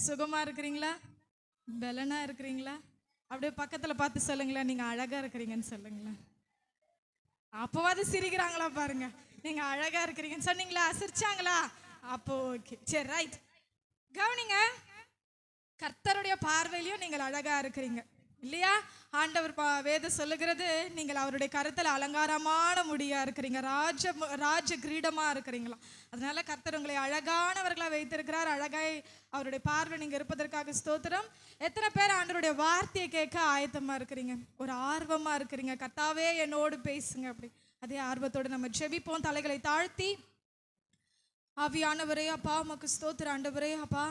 சுகமா இருக்கிறீங்களா? பலனா இருக்கிறீங்களா? அப்படியே பக்கத்துல பார்த்து சொல்லுங்களேன், நீங்க அழகா இருக்கிறீங்கன்னு சொல்லுங்களேன். அப்போவாது சிரிக்கிறாங்களா பாருங்க. நீங்க அழகா இருக்கிறீங்கன்னு சொன்னீங்களா? சிரிச்சாங்களா? அப்போ ஓகே, சரி, ரைட். கவனிங்க, கர்த்தருடைய பார்வையிலையும் நீங்கள் அழகா இருக்கிறீங்க இல்லையா? ஆண்டவர் வேத சொல்லுகிறது, நீங்கள் அவருடைய கருத்தில் அலங்காரமான முடியா இருக்கிறீங்க, ராஜ கிரீடமா இருக்கிறீங்களா. அதனால கர்த்தர் உங்களை அழகானவர்களா வைத்திருக்கிறார். அழகாய் அவருடைய பார்வை நீங்க இருப்பதற்காக ஸ்தோத்திரம். எத்தனை பேர் ஆண்டவருடைய வார்த்தையை கேட்க ஆயத்தமா இருக்கிறீங்க? ஒரு ஆர்வமா இருக்கிறீங்க, கர்த்தாவே என்னோடு பேசுங்க அப்படி. அதே ஆர்வத்தோடு நம்ம ஜெபிப்போம். தலைகளை தாழ்த்தி, ஆவியானவரே அப்பா உமக்கு ஸ்தோத்திரம். ஆண்டவரே அப்பா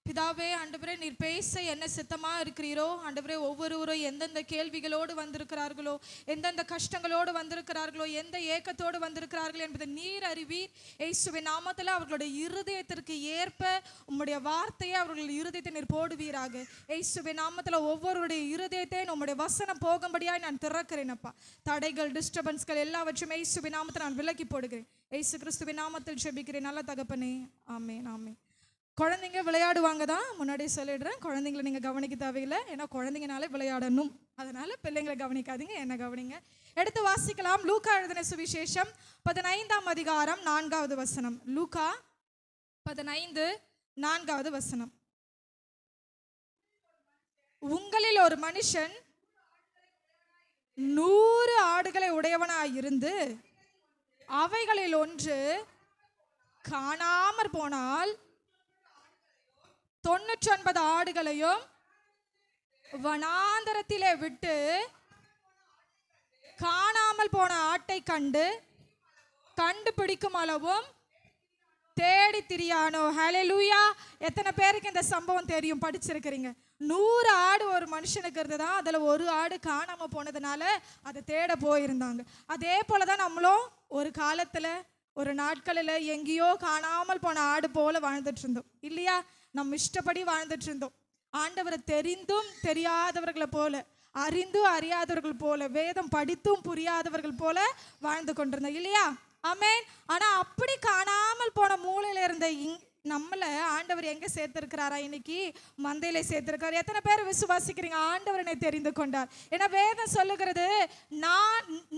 பிதாவே, ஆண்டவரே நீர் பேச என்ன சித்தமா இருக்கிறீரோ ஆண்டவரே, ஒவ்வொருவரும் எந்தெந்த கேள்விகளோடு வந்திருக்கிறார்களோ, எந்தெந்த கஷ்டங்களோடு வந்திருக்கிறார்களோ, எந்த ஏக்கத்தோடு வந்திருக்கிறார்கள் என்பதை நீர் அறிவீர். இயேசுவின் நாமத்தில் அவர்களுடைய இருதயத்திற்கு ஏற்ப உம்முடைய வார்த்தையை அவர்கள் இருதயத்தை நீர் போடுவீராக. இயேசுவின் நாமத்தில் ஒவ்வொருடைய இருதயத்தை உம்முடைய வசனம் போகும்படியாய் நான் திறக்கிறேன் அப்பா. தடைகள், டிஸ்டர்பன்ஸ்கள் எல்லாவற்றும் இயேசுவின் நாமத்தை நான் விலக்கி போடுகிறேன். இயேசு கிறிஸ்துவின் நாமத்தில் ஜெபிக்கிறேன் நல்ல தகப்பனே, ஆமென், ஆமென். குழந்தைங்க விளையாடுவாங்க தான், முன்னாடியே சொல்லிடுறேன். குழந்தைங்களை நீங்கள் கவனிக்க தேவையில்லை, ஏன்னா குழந்தைங்கனாலே விளையாடணும். அதனால பிள்ளைங்களை கவனிக்காதீங்க, என்ன கவனிங்க. எடுத்து வாசிக்கலாம். லூக்கா எழுதின சுவிசேஷம் 15ஆம் அதிகாரம் 4வது வசனம். லூக்கா 15:4 வசனம். உங்களில் ஒரு மனுஷன் 100 ஆடுகளை உடையவனாயிருந்து அவைகளில் ஒன்று காணாமற் போனால் 99 ஆடுகளையும் வனாந்தரத்திலே விட்டு காணாமல் போன ஆட்டை கண்டுபிடிக்கும் அளவும் தேடி திரியானோ. ஹல்லேலூயா. எத்தனை பேருக்கு இந்த சம்பவம் தெரியும், படிச்சிருக்கிறீங்க? 100 ஆடு ஒரு மனுஷனுக்கு இருந்ததா, அதுல ஒரு ஆடு காணாம போனதுனால அதை தேட போயிருந்தாங்க. அதே போலதான் நம்மளும் ஒரு காலத்துல, ஒரு நாட்களில் எங்கேயோ காணாமல் போன ஆடு போல வாழ்ந்துட்டு இருந்தோம் இல்லையா? நம்ம இஷ்டப்படி வாழ்ந்துட்டு இருந்தோம். ஆண்டவரை தெரிந்தும் தெரியாதவர்களை போல, அறிந்தும் அறியாதவர்கள் போல, வேதம் படித்தும் புரியாதவர்கள் போல வாழ்ந்து கொண்டிருந்தோம் இல்லையா? ஆமென். ஆனா அப்படி காணாமல் போன மூலையில இருந்த நம்மளை ஆண்டவர் எங்க சேர்த்திருக்கிறாரா? இன்னைக்கு மந்தையில சேர்த்திருக்காரு. எத்தனை பேர் விசுவாசிக்கிறீங்க ஆண்டவர் என்னை தெரிந்து கொண்டார்? ஏன்னா வேதம் சொல்லுகிறது,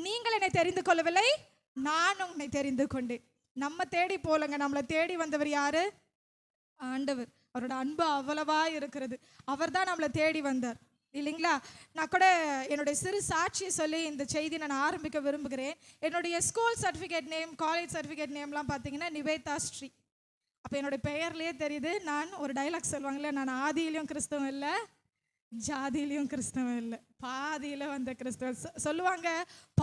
நீங்கள் என்னை தெரிந்து கொள்ளவில்லை, நான் உன்னை தெரிந்து கொண்டேன். நம்ம தேடி போலங்க, நம்மளை தேடி வந்தவர் யாரு? ஆண்டவர். அவரோட அன்பு அவ்வளவா இருக்கிறது. அவர் தான் நம்மளை தேடி வந்தார் இல்லைங்களா? நான் கூட என்னுடைய சிறு சாட்சியை சொல்லி இந்த செய்தி நான் ஆரம்பிக்க விரும்புகிறேன். என்னுடைய school certificate name, college certificate நேம்லாம் பார்த்தீங்கன்னா நிவேதா ஸ்ரீ. அப்போ என்னுடைய பெயர்லேயே தெரியுது, நான் ஒரு டைலாக் சொல்லுவாங்களே, நான் ஆதியிலையும் கிறிஸ்தவம் இல்லை, ஜாதியிலையும் கிறிஸ்தவம் இல்லை, பாதியில வந்த கிறிஸ்தவன் சொல்லுவாங்க.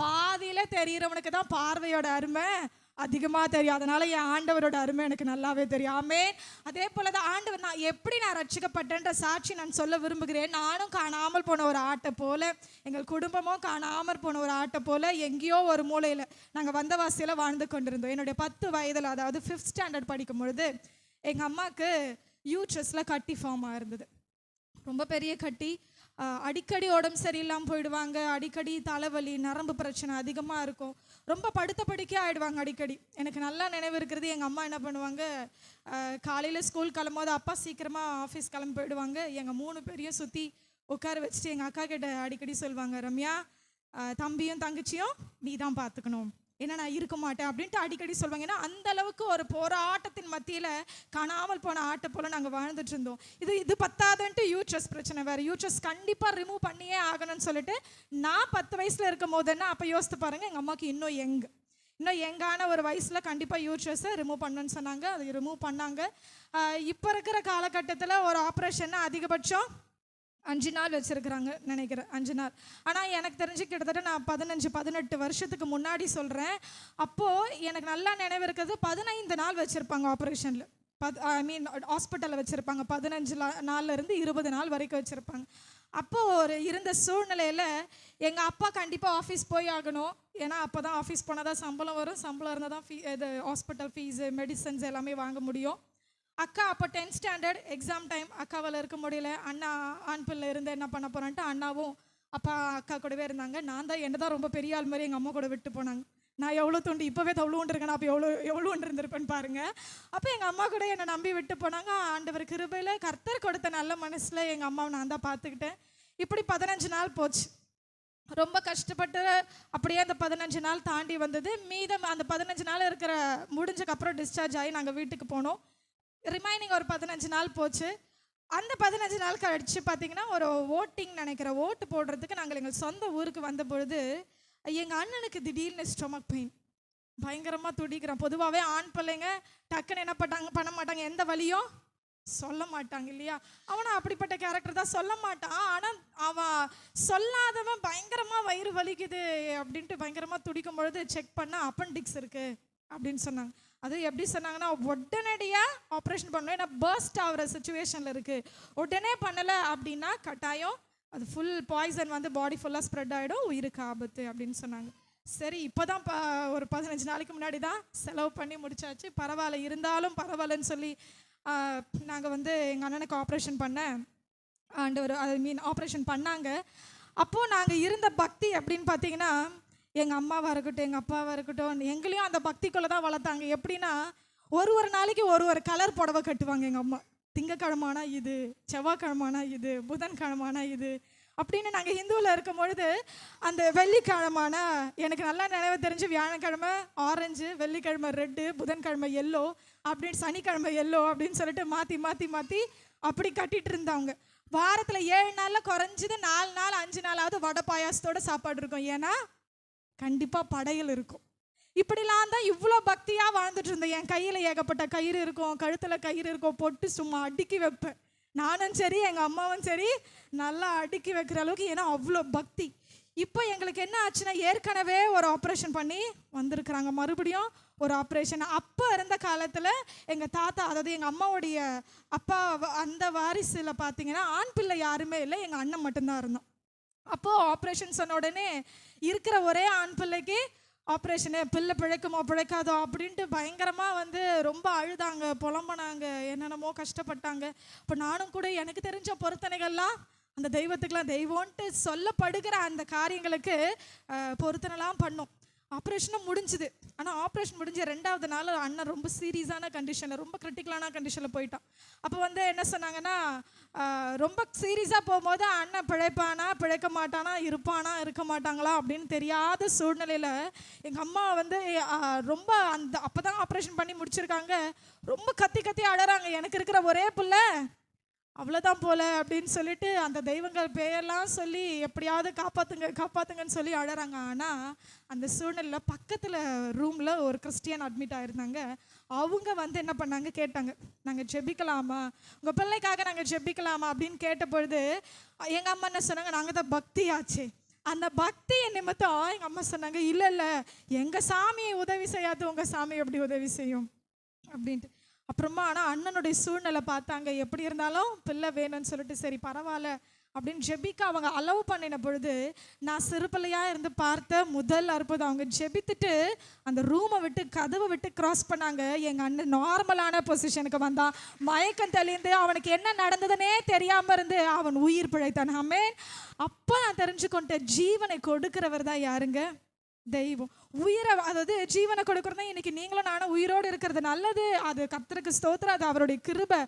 பாதியில தெரிகிறவனுக்கு தான் பார்வையோட அருமை அதிகமா தெரியும். அதனால என் ஆண்டவரோட அருமை எனக்கு நல்லாவே தெரியும். ஆமென். அதே போலதான் ஆண்டவர், நான் ரட்சிக்கப்பட்டேன்ற சாட்சி நான் சொல்ல விரும்புகிறேன். நானும் காணாமல் போன ஒரு ஆட்டை போல, எங்கள் குடும்பமும் காணாமல் போன ஒரு ஆட்டை போல எங்கேயோ ஒரு மூலையில நாங்க வந்தவாசியில வாழ்ந்து கொண்டிருந்தோம். என்னுடைய 10 வயதுல, அதாவது 5th ஸ்டாண்டர்ட் படிக்கும் பொழுது எங்க அம்மாவுக்கு யூட்ரஸ்ல கட்டி ஃபார்ம் ஆயிருந்தது. ரொம்ப பெரிய கட்டி. அடிக்கடி உடம்பு சரியில்லாமல் போயிடுவாங்க. அடிக்கடி தலைவலி, நரம்பு பிரச்சனை அதிகமாக இருக்கும். ரொம்ப படுத்த படிக்கே ஆகிடுவாங்க அடிக்கடி. எனக்கு நல்லா நினைவு இருக்கிறது, எங்கள் அம்மா என்ன பண்ணுவாங்க, காலையில் ஸ்கூல் கிளம்போது அப்பா சீக்கிரமாக ஆஃபீஸ் கிளம்பி போயிடுவாங்க. எங்கள் 3 பேரையும் சுற்றி உட்கார வச்சுட்டு எங்கள் அக்கா கிட்ட அடிக்கடி சொல்லுவாங்க, ரம்யா, தம்பியும் தங்கச்சியும் நீ தான் பார்த்துக்கணும், ஏன்னா நான் இருக்க மாட்டேன் அப்படின்ட்டு அடிக்கடி சொல்லுவாங்க. ஏன்னா அந்த அளவுக்கு ஒரு போராட்டத்தின் மத்தியில் காணாமல் போன ஆட்டை போல நாங்கள் வாழ்ந்துட்டு இருந்தோம். இது பத்தாதுன்ட்டு யூட்ரஸ் பிரச்சனை வேறு. யூட்ரஸ் கண்டிப்பாக ரிமூவ் பண்ணியே ஆகணும்னு சொல்லிட்டு நான் 10 வயசில் இருக்கும் போதுன்னா, அப்போ யோசித்து பாருங்கள், எங்கள் அம்மாவுக்கு இன்னும் யங்கான ஒரு வயசில் கண்டிப்பாக யூட்ரஸை ரிமூவ் பண்ணணும்னு சொன்னாங்க. அது ரிமூவ் பண்ணாங்க. இப்போ இருக்கிற காலகட்டத்தில் ஒரு ஆப்ரேஷன்னா அதிகபட்சம் 5 நாள் வச்சுருக்குறாங்க நினைக்கிறேன், 5 நாள். ஆனால் எனக்கு தெரிஞ்சு கிட்டத்தட்ட நான் 15-18 வருஷத்துக்கு முன்னாடி சொல்கிறேன். அப்போது எனக்கு நல்லா நினைவு இருக்கிறது, 15 நாள் வச்சுருப்பாங்க ஆப்ரேஷனில். ஹாஸ்பிட்டலில் வச்சுருப்பாங்க. 15 நாள்லேருந்து 20 நாள் வரைக்கும் வச்சுருப்பாங்க. அப்போது ஒரு இருந்த சூழ்நிலையில் எங்கள் அப்பா கண்டிப்பாக ஆஃபீஸ் போய் ஆகணும். ஏன்னா அப்போ தான் ஆஃபீஸ் போனால் தான் சம்பளம் வரும். சம்பளம் இருந்தால் தான் இது ஹாஸ்பிட்டல் ஃபீஸு, மெடிசன்ஸ் எல்லாமே வாங்க முடியும். அக்கா அப்போ 10th ஸ்டாண்டர்ட் எக்ஸாம் டைம். அக்காவால் இருக்க முடியல. அண்ணா ஆண் பிள்ளை இருந்து என்ன பண்ண போகிறான்ட்டு அண்ணாவும் அப்பா அக்கா கூடவே இருந்தாங்க. நான் தான் என்ன தான் ரொம்ப பெரிய ஆள் மாதிரி எங்கள் அம்மா கூட விட்டு போனாங்க. நான் எவ்வளோ துண்டு இப்போவே தவ்வளோண்டு இருக்கேன், அப்போ எவ்வளோண்டு இருந்திருப்பேன்னு பாருங்க. அப்போ எங்கள் அம்மா கூட என்னை நம்பி விட்டு போனாங்க. ஆண்டவர் கிருபையில் கர்த்தர் கொடுத்த நல்ல மனசில் எங்கள் அம்மாவை நான் தான் பார்த்துக்கிட்டேன். இப்படி 15 நாள் போச்சு. ரொம்ப கஷ்டப்பட்டு அப்படியே அந்த 15 நாள் தாண்டி வந்தது. மீதம் அந்த 15 நாள் இருக்கிற முடிஞ்சக்கப்புறம் டிஸ்சார்ஜ் ஆகி நாங்கள் வீட்டுக்கு போனோம். ரிமைனிங் ஒரு 15 நாள் போச்சு. அந்த 15 நாள் கழிச்சு பார்த்தீங்கன்னா ஒரு ஓட்டிங் நினைக்கிறேன், ஓட்டு போடுறதுக்கு நாங்கள் எங்கள் சொந்த ஊருக்கு வந்த பொழுது எங்கள் அண்ணனுக்கு திடீர்னு ஸ்டொமக் பெயின், பயங்கரமாக துடிக்கிறான். பொதுவாகவே ஆண் பிள்ளைங்க டக்குன்னு என்ன பண்ண மாட்டாங்க, எந்த வலியும் சொல்ல மாட்டாங்க இல்லையா. அவனும் அப்படிப்பட்ட கேரக்டர் தான், சொல்ல மாட்டான். ஆனால் அவன் சொல்லாதவன் பயங்கரமாக வயிறு வலிக்குது அப்படின்ட்டு பயங்கரமாக துடிக்கும் பொழுது செக் பண்ண அப்பெண்டிக்ஸ் இருக்குது அப்படின்னு சொன்னாங்க. அது எப்படி சொன்னாங்கன்னா உடனடியாக ஆப்ரேஷன் பண்ணணும், ஏன்னா பர்ஸ்ட் ஆகிற சுச்சுவேஷனில் இருக்குது. உடனே பண்ணலை அப்படின்னா கட்டாயம் அது ஃபுல் பாய்சன் வந்து பாடி ஃபுல்லாக ஸ்ப்ரெட் ஆகிடும், உயிருக்கு ஆபத்து அப்படின்னு சொன்னாங்க. சரி, இப்போ தான் ஒரு 15 நாளைக்கு முன்னாடி தான் செலவு பண்ணி முடிச்சாச்சு. பரவாயில்ல, இருந்தாலும் பரவாயில்லன்னு சொல்லி நாங்கள் வந்து எங்கள் அண்ணனுக்கு ஆப்ரேஷன் ஆப்ரேஷன் பண்ணாங்க. அப்போது நாங்கள் இருந்த பக்தி அப்படின்னு பார்த்தீங்கன்னா, எங்கள் அம்மாவாக இருக்கட்டும் எங்கள் அப்பாவாக இருக்கட்டும் எங்களையும் அந்த பக்திக்குள்ளே தான் வளர்த்தாங்க. எப்படின்னா ஒரு நாளைக்கு ஒரு கலர் புடவை கட்டுவாங்க எங்கள் அம்மா. திங்கக்கிழமானா இது, செவ்வாய்க்கிழமானா இது, புதன்கிழமானா இது அப்படின்னு. நாங்கள் ஹிந்துவில் இருக்கும் பொழுது அந்த வெள்ளிக்கிழமானா எனக்கு நல்லா நினைவு தெரிஞ்சு வியாழக்கிழமை ஆரஞ்சு, வெள்ளிக்கிழமை ரெட்டு, புதன்கிழமை எல்லோ அப்படின்னு, சனிக்கிழமை எல்லோ அப்படின்னு சொல்லிட்டு மாற்றி மாற்றி மாற்றி அப்படி கட்டிகிட்டு இருந்தவங்க. வாரத்தில் 7 நாளில் குறைஞ்சது 4 நாள் 5 நாளாவது வடை பாயாசத்தோட சாப்பாடு இருக்கும். ஏன்னா கண்டிப்பாக படையல் இருக்கும். இப்படிலாம் தான் இவ்வளோ பக்தியாக வாழ்ந்துட்டு இருந்தேன். என் கையில் ஏகப்பட்ட கயிறு இருக்கும், கழுத்தில் கயிறு இருக்கும், பொட்டு சும்மா அடுக்கி வைப்பேன். நானும் சரி எங்கள் அம்மாவும் சரி நல்லா அடுக்கி வைக்கிற அளவுக்கு, ஏன்னா அவ்வளோ பக்தி. இப்போ எங்களுக்கு என்ன ஆச்சுன்னா, ஏற்கனவே ஒரு ஆப்ரேஷன் பண்ணி வந்திருக்கிறாங்க, மறுபடியும் ஒரு ஆப்ரேஷன். அப்போ இருந்த காலத்தில் எங்கள் தாத்தா, அதாவது எங்கள் அம்மாவுடைய அப்பா, அந்த வாரிசில் பார்த்தீங்கன்னா ஆண் பிள்ளை யாருமே இல்லை, எங்கள் அண்ணன் மட்டும்தான் இருந்தோம். அப்போது ஆப்ரேஷன் சொன்ன உடனே இருக்கிற ஒரே ஆண் பிள்ளைக்கு ஆப்ரேஷனு, பிள்ளை பிழைக்குமோ பிழைக்காதோ அப்படின்ட்டு பயங்கரமாக வந்து ரொம்ப அழுதாங்க, புலம்புனாங்க, என்னென்னமோ கஷ்டப்பட்டாங்க. இப்போ நானும் கூட எனக்கு தெரிஞ்ச பொருத்தனைகள்லாம் அந்த தெய்வத்துக்கெலாம் தெய்வம்ன்ட்டு சொல்லப்படுகிற அந்த காரியங்களுக்கு பொருத்தனைலாம் பண்ணோம். ஆப்ரேஷனும் முடிஞ்சுது. ஆனால் ஆப்ரேஷன் முடிஞ்ச 2வது நாள் அண்ணன் ரொம்ப சீரியஸான கண்டிஷனில், ரொம்ப கிரிட்டிக்கலான கண்டிஷனில் போயிட்டான். அப்போ வந்து என்ன சொன்னாங்கன்னா, ரொம்ப சீரியஸாக போகும்போது அண்ணன் பிழைப்பானா பிழைக்க மாட்டானா, இருப்பானா இருக்க மாட்டாங்களா அப்படின்னு தெரியாத சூழ்நிலையில் எங்கள் அம்மா வந்து ரொம்ப அப்போ தான் ஆப்ரேஷன் பண்ணி முடிச்சிருக்காங்க, ரொம்ப கத்தி கத்தி அழறாங்க. எனக்கு இருக்கிற ஒரே பிள்ளை அவ்வளோதான் போல அப்படின்னு சொல்லிட்டு அந்த தெய்வங்கள் பெயர்லாம் சொல்லி எப்படியாவது காப்பாற்றுங்கன்னு சொல்லி அழறாங்க. ஆனால் அந்த சூழ்நிலையில் பக்கத்தில் ரூமில் ஒரு கிறிஸ்டியன் அட்மிட் ஆகிருந்தாங்க. அவங்க வந்து என்ன பண்ணாங்க, கேட்டாங்க, நாங்கள் ஜெபிக்கலாமா, உங்கள் பிள்ளைக்காக நாங்கள் ஜெபிக்கலாமா அப்படின்னு கேட்ட பொழுது எங்கள் அம்மா என்ன சொன்னாங்க, நாங்கள் தான் பக்தி ஆச்சு. அந்த பக்தியை நிமித்தம் எங்கள் அம்மா சொன்னாங்க, இல்லை எங்கள் சாமியை உதவி செய்யாது உங்கள் சாமி எப்படி உதவி செய்யும் அப்படின்ட்டு. அப்புறமா ஆனால் அண்ணனுடைய சூழ்நிலை பார்த்தாங்க, எப்படி இருந்தாலும் பிள்ளை வேணும்னு சொல்லிட்டு சரி பரவாயில்ல அப்படின்னு ஜெபிக்க அவங்க அலோவ் பண்ணின பொழுது நான் சிறு பிள்ளையாக இருந்து பார்த்த முதல் அற்புதம். அவங்க ஜெபித்துட்டு அந்த ரூமை விட்டு கதவை விட்டு கிராஸ் பண்ணாங்க. எங்கள் அண்ணன் நார்மலான பொசிஷனுக்கு வந்தான். மயக்கம் தெளிந்து அவனுக்கு என்ன நடந்ததுன்னே தெரியாமல் இருந்து அவன் உயிர் பிழைத்தான். ஆமென். அப்போ நான் தெரிஞ்சுக்கொண்டேன், ஜீவனை கொடுக்கிறவர் தான் யாருங்க, தெய்வம். உயிரை, அதாவது ஜீவனை கொடுக்கறதா. இன்னைக்கு நீங்களும் நானும் உயிரோடு இருக்கிறது நல்லது, அது கர்த்தருக்கு ஸ்தோத்திரம், அது அவருடைய கிருபை.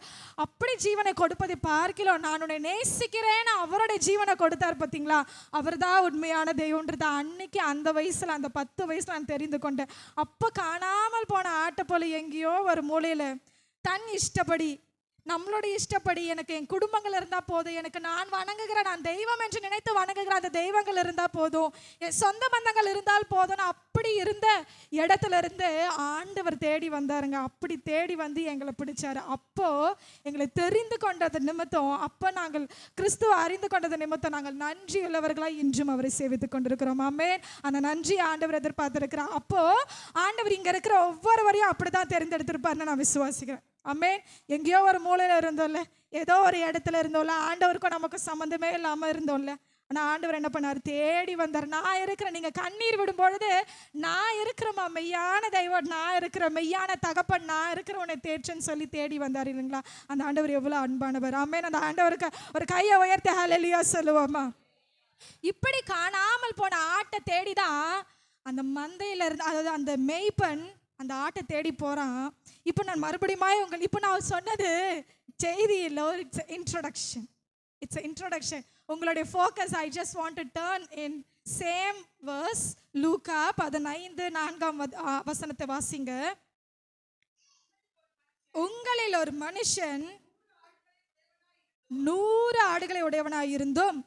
அப்படி ஜீவனை கொடுப்பதை பார்க்கலாம், நான் உன்னை நேசிக்கிறேன்னு அவருடைய ஜீவனை கொடுத்தார் பார்த்தீங்களா, அவர் தான் உண்மையான தெய்வம்ன்றத அன்னைக்கு அந்த வயசுல, அந்த 10 வயசுல நான் தெரிந்து கொண்டேன். அப்போ காணாமல் போன ஆட்டை போல எங்கேயோ ஒரு மூலையில தன் இஷ்டப்படி, நம்மளுடைய இஷ்டப்படி எனக்கு என் குடும்பங்கள் இருந்தால் போதும், எனக்கு நான் வணங்குகிற, நான் தெய்வம் என்று நினைத்து வணங்குகிற அந்த தெய்வங்கள் இருந்தால் போதும், என் சொந்த பந்தங்கள் இருந்தால் போதும்னு அப்படி இருந்த இடத்துல இருந்து ஆண்டவர் தேடி வந்தாருங்க. அப்படி தேடி வந்து எங்களை பிடிச்சாரு. அப்போ எங்களை தெரிந்து கொண்டது நிமித்தம், அப்போ நாங்கள் கிறிஸ்துவ அறிந்து கொண்டது நிமித்தம் நாங்கள் நன்றி உள்ளவர்களாக இன்றும் அவரை சேவித்து கொண்டிருக்கிறோம். ஆமென். அந்த நன்றி ஆண்டவர் எதிர்பார்த்திருக்கிறார். அப்போ ஆண்டவர் இங்க இருக்கிற ஒவ்வொருவரையும் அப்படிதான் தெரிந்தெடுத்திருப்பாருன்னு நான் விசுவாசிக்கிறேன். ஆமென். எங்கேயோ ஒரு மூலையில் இருந்தோம்ல, ஏதோ ஒரு இடத்துல இருந்தோம்ல, ஆண்டவருக்கும் நமக்கு சம்மந்தமே இல்லாமல் இருந்தோம்ல, ஆனால் ஆண்டவர் என்ன பண்ணார், தேடி வந்தார். நான் இருக்கிறேன், நீங்கள் கண்ணீர் விடும் பொழுது நான் இருக்கிறேம்மா, மெய்யான தெய்வம் நான் இருக்கிற, மெய்யான தகப்பன் நான் இருக்கிற, உன்னை தேய்ச்சேன்னு சொல்லி தேடி வந்தார் இல்லைங்களா. அந்த ஆண்டவர் எவ்வளோ அன்பானவர். ஆமென். அந்த ஆண்டவருக்கு ஒரு கையை உயர்த்தி ஹல்லேலூயா சொல்லுவோமா. இப்படி காணாமல் போன ஆட்டை தேடிதான் அந்த மந்தையில இருந்து, அதாவது அந்த மேய்ப்பன் அந்த ஆட்டை தேடி போறான். இப்போ நான் மறுபடியும் இப்போ நான் சொன்னது செய்தி இல்லை, ஒரு இன்ட்ரோடக்ஷன். It's introduction. உங்களுடைய focus I just want to turn in same verse. லூக்கா 15:4 வாசிங்க. உங்களில் ஒரு மனுஷன் 100 ஆடுகளை உடையவனாயிருந்தும்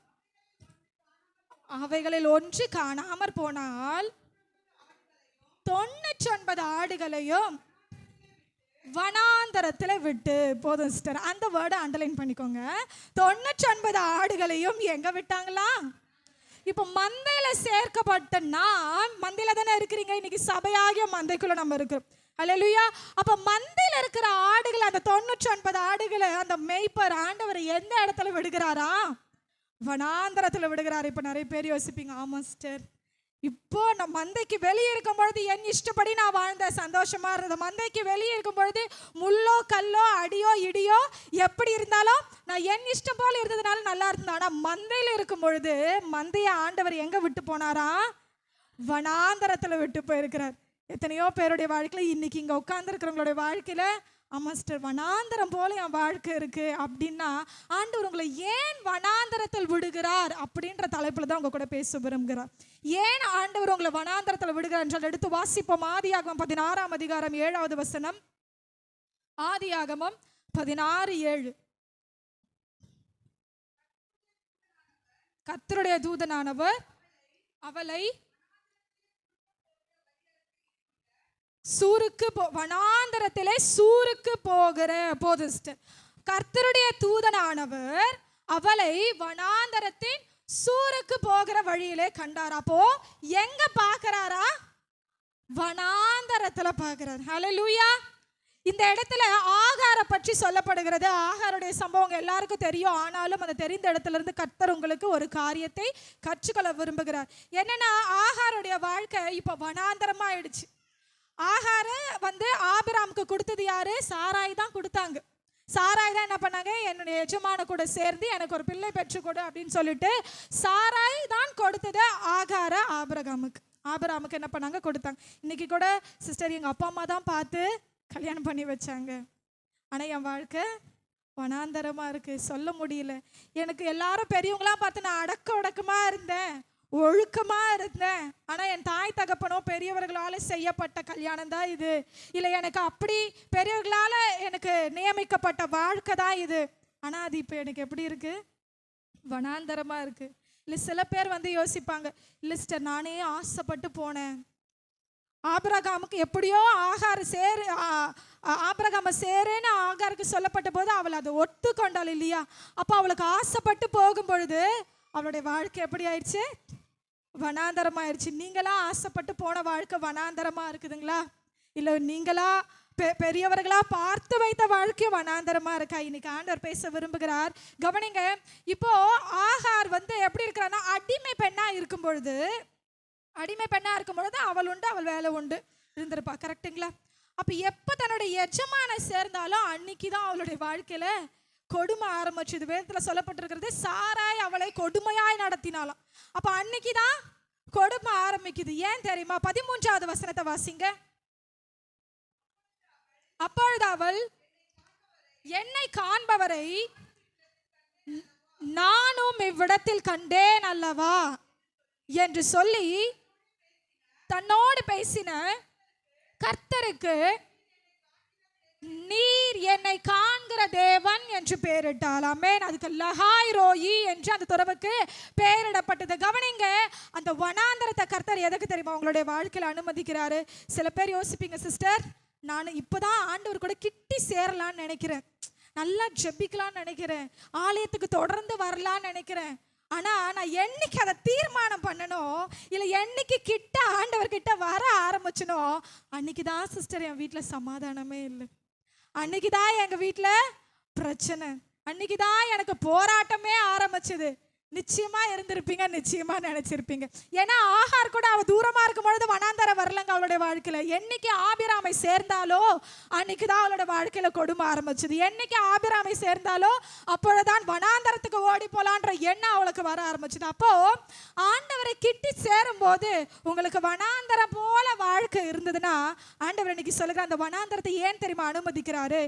அவைகளில் ஒன்று காணாமற் போனால் 99 ஆடுகளையும் வனாந்தரத்தில் விட்டு. போதும் சிஸ்டர், அந்த வேர்டை அண்டர்லைன் பண்ணிக்கோங்க. 99 ஆடுகளையும் எங்க விட்டாங்களா? இப்போ மந்தையில சேர்க்கப்பட்ட நாம் மந்தையில தானே இருக்கிறீங்க. இன்னைக்கு சபையாகிய மந்தைக்குள்ள நம்ம இருக்கிறோம். அல்லேலூயா. அப்ப மந்தையில இருக்கிற ஆடுகளை, அந்த 99 ஆடுகளை அந்த மேய்ப்பர் ஆண்டவர் எந்த இடத்துல விடுகிறாரா? வனாந்தரத்துல விடுகிறார். இப்ப நிறைய பேர் யோசிப்பீங்க, ஆமா சிஸ்டர், இப்போ நான் மந்தைக்கு வெளியே இருக்கும் பொழுது என் இஷ்டப்படி நான் வாழ்ந்த சந்தோஷமா இருந்தது. மந்தைக்கு வெளியே இருக்கும் பொழுது முள்ளோ கல்லோ அடியோ இடியோ எப்படி இருந்தாலும் நான் என் இஷ்டம் போல இருந்ததுனால நல்லா இருந்தேன். ஆனா மந்தையில இருக்கும் பொழுது மந்தைய ஆண்டவர் எங்க விட்டு போனாரா? வனாந்தரத்துல விட்டு போயிருக்கிறார். எத்தனையோ பேருடைய வாழ்க்கையில, இன்னைக்கு இங்க உட்கார்ந்துருக்கிறவங்களுடைய வாழ்க்கையில, ஆமா சிஸ்டர், வனாந்தரம் போல என் வாழ்க்கை இருக்கு அப்படின்னா, ஆண்டவர் உங்களை ஏன் வனாந்தரத்தில் விடுகிறார் அப்படின்ற தலைப்புல தான் உங்க கூட பேச விரும்புகிறார். ஏன் ஆண்டவர் உங்களை வனாந்தரத்தில் விடுகிறார் என்றால், எடுத்து வாசிப்போம். ஆதியாகமம் 16:7. ஆதியாகமம் 16:7. கர்த்தருடைய தூதனானவர் அவளை சூருக்கு வனாந்தரத்திலே சூருக்கு போகிற போது, கர்த்தருடைய தூதனானவர் அவளை வனாந்தரத்தின் சூருக்கு போகிற வழியிலே கண்டார். அப்போ எங்க பார்க்கறாரா? வனாந்தரத்துல பார்க்கிறார். ஹல்லேலூயா. இந்த இடத்துல ஆகார பற்றி சொல்லப்படுகிறது. ஆகாருடைய சம்பவம் எல்லாருக்கும் தெரியும். ஆனாலும் அந்த தெரிந்த இடத்துல இருந்து கர்த்தர் உங்களுக்கு ஒரு காரியத்தை கற்றுக்கொள்ள விரும்புகிறார். என்னன்னா, ஆகாருடைய வாழ்க்கை இப்ப வனாந்தரமா ஆயிடுச்சு. ஆகார ஆபிரகாமுக்கு கொடுத்தது யாரு? சாராய் தான் கொடுத்தாங்க. சாராய் தான் என்ன பண்ணாங்க? என்னுடைய எஜமான கூட சேர்ந்து எனக்கு ஒரு பிள்ளை பெற்றுக்கொடு அப்படின்னு சொல்லிட்டு சாராய் தான் கொடுத்தது ஆகார ஆபிரகாமுக்கு என்ன பண்ணாங்க? கொடுத்தாங்க. இன்னைக்கு கூட சிஸ்டர், எங்க அப்பா அம்மா தான் பார்த்து கல்யாணம் பண்ணி வச்சாங்க. ஆனா என் வாழ்க்கை வனாந்தரமா இருக்கு, சொல்ல முடியல. எனக்கு எல்லாரும் பெரியவங்களாம் பார்த்து நான் அடக்கமா இருந்தேன், ஒழுக்கமா இருந்தேன். ஆனா என் தாய் தகப்பனோ பெரியவர்களால செய்யப்பட்ட கல்யாணம் தான் இது, இல்லை எனக்கு அப்படி பெரியவர்களால எனக்கு நியமிக்கப்பட்ட வாழ்க்கை தான் இது. ஆனா அது இப்போ எனக்கு எப்படி இருக்கு? வனாந்தரமா இருக்கு. இல்லை சில பேர் யோசிப்பாங்க, இல்லை சிஸ்டர், நானே ஆசைப்பட்டு போனேன். ஆபிரகாமுக்கு எப்படியோ ஆபிரகாம சேரேன்னு ஆகாருக்கு சொல்லப்பட்ட போது அவள் அதை ஒத்துக்கொண்டாள் இல்லையா? அப்போ அவளுக்கு ஆசைப்பட்டு போகும் பொழுது அவளுடைய வாழ்க்கை எப்படி ஆயிடுச்சு? வனாந்தரமாயிருச்சு. நீங்களா ஆசைப்பட்டு போன வாழ்க்கை வனாந்தரமா இருக்குதுங்களா? இல்லை நீங்களா பெரியவர்களா பார்த்து வைத்த வாழ்க்கை வனாந்தரமா இருக்கா? இன்னைக்கு ஆண்டவர் பேச விரும்புகிறார். கவனிங்க. இப்போ ஆகார் எப்படி இருக்கிறான்னா, அடிமை பெண்ணா இருக்கும் பொழுது அவள் உண்டு, அவள் வேலை உண்டு இருந்திருப்பா. கரெக்டுங்களா? அப்ப எப்ப தன்னுடைய எஜமான சேர்ந்தாலும் அன்னைக்குதான் அவளுடைய வாழ்க்கையில கொடுமை ஆரம்பிச்சது. வேதத்துல சொல்லப்பட்டிருக்கிறது, சாராய் அவளை கொடுமையாய் நடத்தினாலும். அப்ப அன்னைக்குதான் கொடுமை ஆரம்பிக்குது. ஏன் தெரியுமா? 13வது வசனத்தை வாசிங்க. அப்பொழுது அவள், என்னை காண்பவரை நானும் இவ்விடத்தில் கண்டேன் அல்லவா என்று சொல்லி தன்னோடு பேசின கர்த்தருக்கு நீர் என்னை காண்கிற தேவன் என்று பெயரிட்டாள். ஆமென். அதுக்கு லஹாய் ரோயி என்று அந்த துறவுக்கு பெயரிடப்பட்டது. கவனிங்க, அந்த வனாந்தரத்தை கர்த்தர் எதுக்கு தெரியுமா உங்களுடைய வாழ்க்கையில் அனுமதிக்கிறாரு? சில பேர் யோசிப்பீங்க, சிஸ்டர், நான் இப்போதான் ஆண்டவர் கூட கிட்டி சேரலான்னு நினைக்கிறேன், நல்லா ஜெபிக்கலான்னு நினைக்கிறேன், ஆலயத்துக்கு தொடர்ந்து வரலான்னு நினைக்கிறேன். ஆனா நான் என்னைக்கு அதை தீர்மானம் பண்ணணும், இல்லை என்னைக்கு கிட்ட ஆண்டவர் கிட்ட வர ஆரம்பிச்சனோ, அன்னைக்குதான் சிஸ்டர் என் வீட்டில் சமாதானமே இல்லை, அன்னைக்குதான் எங்க வீட்டில் பிரச்சனை, அன்னைக்குதான் எனக்கு போராட்டமே ஆரம்பிச்சது. நிச்சயமா இருந்திருப்பீங்க, நிச்சயமா நினைச்சிருப்பீங்க. ஏன்னா ஆகார் கூட அவ தூரமா இருக்கும் பொழுது வனாந்தரம் வரலங்க அவளுடைய வாழ்க்கையில. என்னைக்கு ஆபிராமை சேர்ந்தாலோ அன்னைக்குதான் அவளோட வாழ்க்கையில கொடுமை ஆரம்பிச்சது. என்னைக்கு ஆபிராமை சேர்ந்தாலோ அப்பொழுதுதான் வனாந்தரத்துக்கு ஓடி போலான்ற எண்ணம் அவளுக்கு வர ஆரம்பிச்சது. அப்போ ஆண்டவரை கிட்டி சேரும் போது உங்களுக்கு வனாந்தரம் போல வாழ்க்கை இருந்ததுன்னா ஆண்டவர் இன்னைக்கு சொல்லுகிற அந்த வனாந்தரத்தை ஏன் தெரியுமா அனுமதிக்கிறாரு?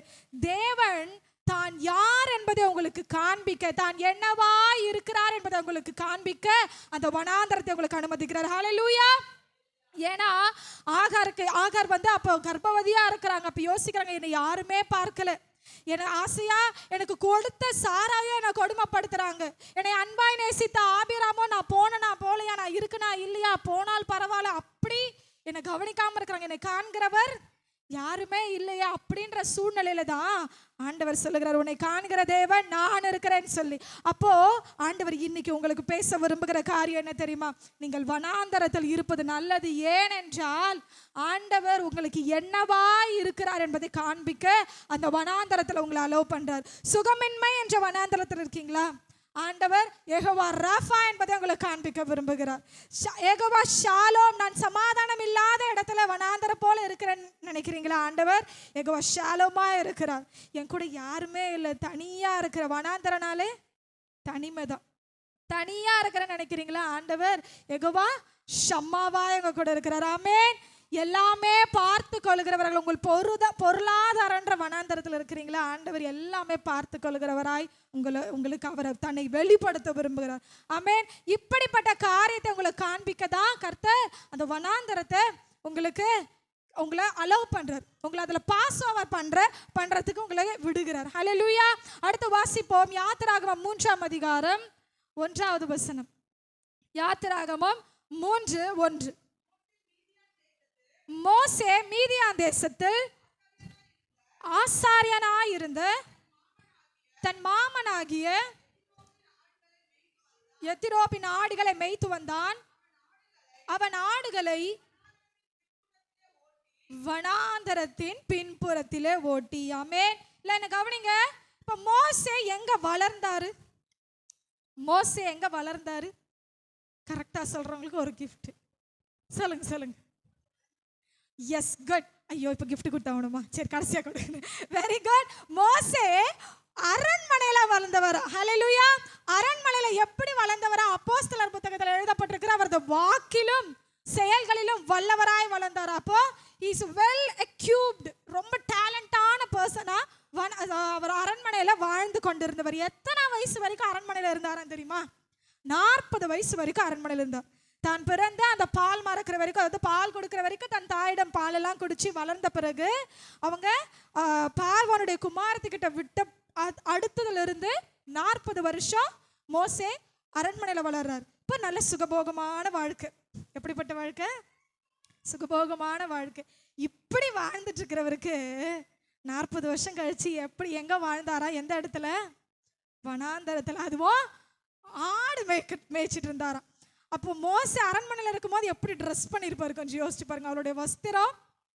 தேவன் தான் யார் என்பதை உங்களுக்கு காண்பிக்க, தான் என்னவா இருக்கிறார் என்பதை உங்களுக்கு காண்பிக்க அந்த வனாந்தரத்தை உங்களுக்கு அனுமதிக்கிறார். ஹல்லேலூயா. ஏன்னா ஆகார் வந்து அப்போ கர்ப்பவதியா இருக்கிறாங்க. அப்ப யோசிக்கிறாங்க, என்னை யாருமே பார்க்கல, என்னை ஆசையா எனக்கு கொடுத்த சாராயோ என்னை கொடுமைப்படுத்துறாங்க, என்னை அன்பாய் நேசித்த ஆபிராமோ நான் போனா போலையா, நான் இருக்குனா இல்லையா, போனால் பரவாயில்ல, அப்படி என்னை கவனிக்காம இருக்கிறாங்க, என்னை காண்கிறவர் யாருமே இல்லையா அப்படின்ற சூழ்நிலையில தான் ஆண்டவர் சொல்லுகிறார், உன்னை காண்கிற தேவன் நான் இருக்கிறேன்னு சொல்லி. அப்போ ஆண்டவர் இன்னைக்கு உங்களுக்கு பேச விரும்புகிற காரியம் என்ன தெரியுமா? நீங்கள் வனாந்தரத்தில் இருப்பது நல்லது. ஏனென்றால் ஆண்டவர் உங்களுக்கு என்னவா இருக்கிறார் என்பதை காண்பிக்க அந்த வனாந்தரத்தில் உங்களை அலோவ் பண்றார். சுகமின்மை என்ற வனாந்தரத்தில் இருக்கீங்களா? ஆண்டவர் யெகோவா ராஃபா என்பதை உங்களுக்கு காண்பிக்க விரும்புகிறார். யெகோவா ஷாலோம், நான் சமாதானம் இல்லாத இடத்துல வனாந்தரம் போல இருக்கிறேன்னு நினைக்கிறீங்களா? ஆண்டவர் யெகோவா ஷாலோமா இருக்கிறார். என் கூட யாருமே இல்லை, தனியா இருக்கிற. வனாந்தரனாலே தனிமைதான். தனியா இருக்கிறேன்னு நினைக்கிறீங்களா? ஆண்டவர் யெகோவா ஷம்மாவா எங்க கூட இருக்கிறார். ஆமென். எல்லாமே பார்த்து கொள்கிறவர்கள். உங்கள் பொருளாதாரன்ற வனாந்தரத்தில் இருக்கிறீங்களா? ஆண்டவர் எல்லாமே பார்த்து கொள்கிறவராய் உங்களுக்கு அவர் தன்னை வெளிப்படுத்த விரும்புகிறார். ஆமென். இப்படிப்பட்ட காரியத்தை உங்களுக்கு காண்பிக்க தான் கர்த்தர் அந்த வனாந்தரத்தை உங்களை அலோவ் பண்றார். உங்களை அதுல பாஸ் ஓவர் பண்றதுக்கு உங்களை விடுகிறார். ஹல்லேலூயா. அடுத்து வாசிப்போம். யாத்திராகமம் 3ஆம் அதிகாரம் 1வது வசனம். யாத்திராகமம் 3:1. மோசே மீதியான் தேசத்தில் ஆசாரியனாயிருந்த தன் மாமனாகிய எத்திரோப்பின் ஆடுகளை மேய்த்து வந்தான். அவன் ஆடுகளை வனாந்தரத்தின் பின்புறத்திலே ஓட்டி. ஆமென். இல்ல என்ன கவனிங்க. இப்ப மோசே எங்க வளர்ந்தாரு? மோசே எங்க வளர்ந்தாரு? கரெக்டா சொல்றவங்களுக்கு ஒரு கிஃப்ட். சொல்லுங்க. Yes, good. ஐயோ, இப்போ கிஃப்ட் கொடுத்தாவணுமா? சரி, கடைசியா கொடுங்க. Very good. மோசே அரண்மனையில வளர்ந்தவர். ஹல்லேலூயா. அரண்மனையில எப்படி வளர்ந்தவரா? அப்போஸ்தலர் புத்தகத்தில் எழுதப்பட்டிருக்கிற அவரது வாக்கிலும் செயல்களிலும் வல்லவராய் வளர்ந்தார். அப்போ இஸ் வெல் எக்யூப்டு, ரொம்ப டேலண்டான பர்சனா அவர் அரண்மனையில வாழ்ந்து கொண்டிருந்தவர். எத்தனை வயசு வரைக்கும் அரண்மனையில இருந்தாரா தெரியுமா? 40 வயசு வரைக்கும் அரண்மனையில இருந்தார். தான் பிறந்த அந்த பால் மறக்கிற வரைக்கும், அதாவது பால் கொடுக்கிற வரைக்கும் தன் தாயிடம் பாலெல்லாம் குடிச்சு வளர்ந்த பிறகு அவங்க பார்வோனுடைய குமாரத்துக்கிட்ட விட்ட அடுத்ததுல இருந்து 40 வருஷம் மோசே அரண்மனையில வளர்றார். இப்போ நல்ல சுகபோகமான வாழ்க்கை. எப்படிப்பட்ட வாழ்க்கை? சுகபோகமான வாழ்க்கை. இப்படி வாழ்ந்துட்டு இருக்கிறவருக்கு 40 வருஷம் கழிச்சு எங்க வாழ்ந்தாரா? எந்த இடத்துல? வனாந்தரத்துல. அதுவும் ஆடு மேய்ச்சிட்டு இருந்தாராம். அப்போ மோசே அரண்மனையில் இருக்கும்போது எப்படி ட்ரெஸ் பண்ணியிருப்பாரு கொஞ்சம் யோசிச்சு பாருங்க. அவருடைய வஸ்திரம்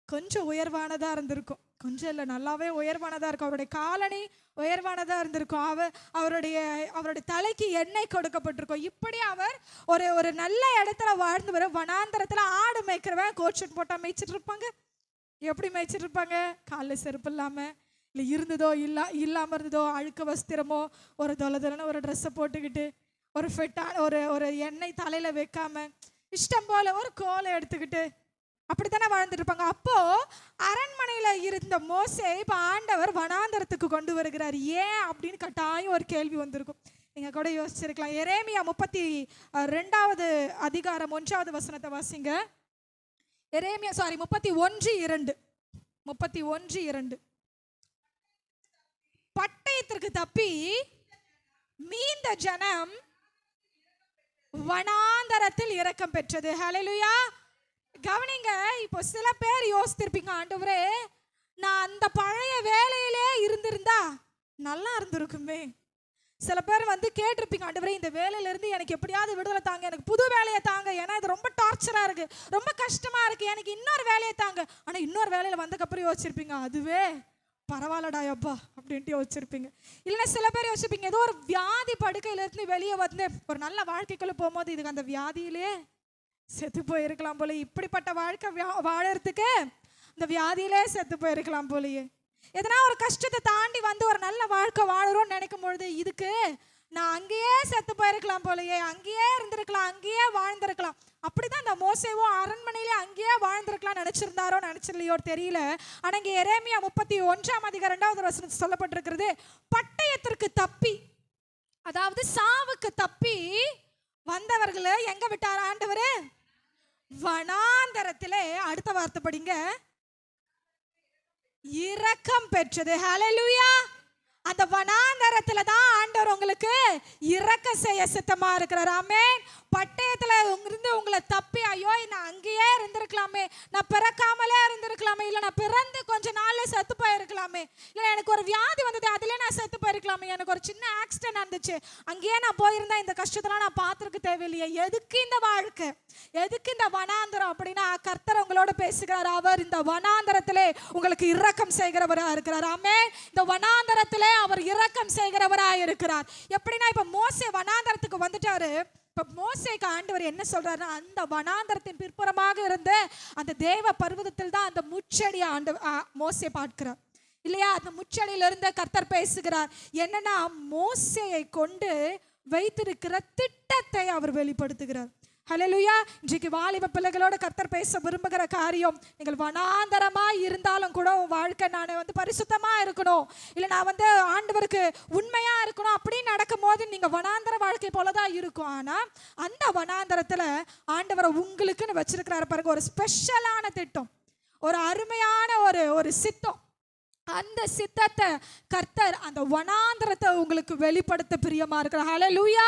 கொஞ்சம் உயர்வானதா இருந்திருக்கும். கொஞ்சம் இல்லை, நல்லாவே உயர்வானதா இருக்கும். அவருடைய காலணி உயர்வானதா இருந்திருக்கும். அவருடைய தலைக்கு எண்ணெய் கொடுக்கப்பட்டிருக்கும். இப்படி அவர் ஒரு நல்ல இடத்துல வாழ்ந்து வர. வனாந்தரத்துல ஆடு மேய்க்கிறவன் கோட்ஷூட் போட்டா மேய்ச்சிட்டு இருப்பாங்க. எப்படி மேய்ச்சிட்டு இருப்பாங்க? காலில் செருப்பு இல்லாம, இல்லை இருந்ததோ இல்லாம இருந்ததோ அழுக்க வஸ்திரமோ ஒரு தொலைதொலைன்னு ஒரு ட்ரெஸ்ஸை போட்டுக்கிட்டு ஒரு ஃபிட்டான ஒரு எண்ணெய் தலையில வைக்காம இஷ்டம் போல ஒரு கோலை எடுத்துக்கிட்டு அப்படித்தானே வாழ்ந்துட்டு இருப்பாங்க. அப்போ அரண்மனையில இருந்த மோசே இப்ப ஆண்டவர் வனாந்தரத்துக்கு கொண்டு வருகிறார். ஏன் அப்படின்னு கட்டாயம் ஒரு கேள்வி வந்திருக்கும். நீங்க கூட யோசிச்சிருக்கலாம். எரேமியா 32வது அதிகாரம் 1வது வசனத்தை வாசிங்க. எரேமியா 31:2. பட்டயத்திற்கு தப்பி மீந்த ஜனம் வனாந்தரத்தில் இரக்கம் பெற்றது. ஹல்லேலூயா. கவனிங்க. இப்போ சில பேர் யோசித்திருப்பீங்க, ஆண்டவரே நான் அந்த பழைய வேலையிலே இருந்திருந்தா நல்லா இருந்திருக்குமே. சில பேர் வந்து கேட்டிருப்பீங்க, ஆண்டவரே இந்த வேலையில இருந்து எனக்கு எப்படியாவது விடுதலை தாங்க, எனக்கு புது வேலையை தாங்க, ஏன்னா இது ரொம்ப டார்ச்சரா இருக்கு, ரொம்ப கஷ்டமா இருக்கு, எனக்கு இன்னொரு வேலையை தாங்க. ஆனா இன்னொரு வேலையில வந்ததுக்கப்புறம் யோசிச்சிருப்பீங்க, அதுவே பரவாயில்லடா அப்பா அப்படின்ட்டு யோசிச்சிருப்பீங்க. இல்லைன்னா சில பேர் யோசிப்பீங்க, ஏதோ ஒரு வியாதி படுக்கையிலேருந்து வெளியே வந்து ஒரு நல்ல வாழ்க்கைக்குள்ளே போகும்போது இதுக்கு அந்த வியாதியிலே செத்து போயிருக்கலாம் போல, இப்படிப்பட்ட வாழ்க்கை வாழறதுக்கு இந்த வியாதியிலே செத்து போயிருக்கலாம் போலயே. எதனா ஒரு கஷ்டத்தை தாண்டி வந்து ஒரு நல்ல வாழ்க்கை வாழறோம்னு நினைக்கும் பொழுது இதுக்கு நான் அங்கேயே செத்து போயிருக்கலாம் போலயே, அங்கேயே இருந்திருக்கலாம், அங்கேயே வாழ்ந்திருக்கலாம். அப்படிதான் இந்த மோசேவோ அரண்மனையிலே அங்கேயே வாழ்ந்திருக்கலாம் நினைச்சிருந்தாரோ நினைச்சிடலையோ தெரியல. ஆனா இங்க எரேமியா 31:2 சொல்லப்பட்டிருக்கிறது, பட்டயத்திற்கு தப்பி, அதாவது சாவுக்கு தப்பி வந்தவர்களை எங்க விட்டார் ஆண்டவரு? வனாந்தரத்திலே. அடுத்த வார்த்தை படிங்க, இரக்கம் பெற்றது. ஹல்லேலூயா. அந்த வனாந்தரத்துல தான் ஆண்டவர் உங்களுக்கு இரக்க செய்ய சித்தமா இருக்கிறார். ஆமென். பட்டயத்துல இருந்து உங்களை தப்பி, ஐயோ நான் அங்கேயே இருந்திருக்கலாமே, நான் பிறக்காமலே இருந்திருக்கலாமே, இல்லை நான் பிறந்து கொஞ்ச நாள்ல செத்து போயிருக்கலாமே, இல்லை எனக்கு ஒரு வியாதி வந்தது அதுல நான் செத்து போயிருக்கலாமே, எனக்கு ஒரு சின்ன ஆக்சிடென்ட் நடந்துச்சு அங்கேயே நான் போயிருந்தா இந்த கஷ்டத்தெல்லாம் நான் பார்த்துருக்க தேவையில்லையே, எதுக்கு இந்த வாழ்க்கை, எதுக்கு இந்த வனாந்தரம் அப்படின்னா கர்த்தர் உங்களோட பேசுகிறார். அவர் இந்த வனாந்தரத்திலே உங்களுக்கு இரக்கம் செய்கிறவரா இருக்கிறார். ஆமென். இந்த வனாந்தரத்திலே அவர் இரக்கம் செய்கிறவரா இருக்கிறார். எப்படின்னா இப்ப மோசே வனாந்தரத்துக்கு வந்துட்டாரு. இப்ப மோசேக்கு ஆண்டவர் என்ன சொல்றாருன்னா, அந்த வனாந்தரத்தின் பிற்புறமாக இருந்த அந்த தேவ பர்வதத்தில் தான் அந்த முச்செடியை மோசே பார்க்கிறார் இல்லையா. அந்த முச்செடியில இருந்த கர்த்தர் பேசுகிறார். என்னன்னா மோசேயை கொண்டு வைத்திருக்கிற திட்டத்தை அவர் வெளிப்படுத்துகிறார். ஹல்லேலூயா. இன்றைக்கு வாலிப பிள்ளைகளோட கர்த்தர் பேச விரும்புகிற காரியம், நீங்கள் வனாந்தரமா இருந்தாலும் கூட உன் வாழ்க்கை நான் வந்து பரிசுத்தமா இருக்கணும், இல்லை நான் வந்து ஆண்டவருக்கு உண்மையா இருக்கணும் அப்படின்னு நடக்கும் போது நீங்க வனாந்தர வாழ்க்கை போலதான் இருக்கும். ஆனா அந்த வனாந்தரத்துல ஆண்டவரை உங்களுக்குன்னு வச்சிருக்கிறாரு பாருங்க, ஒரு ஸ்பெஷலான திட்டம், ஒரு அருமையான ஒரு சித்தம். அந்த சித்தத்தை கர்த்தர் அந்த வனாந்தரத்தை உங்களுக்கு வெளிப்படுத்த பிரியமா இருக்கிறார். ஹல்லேலூயா.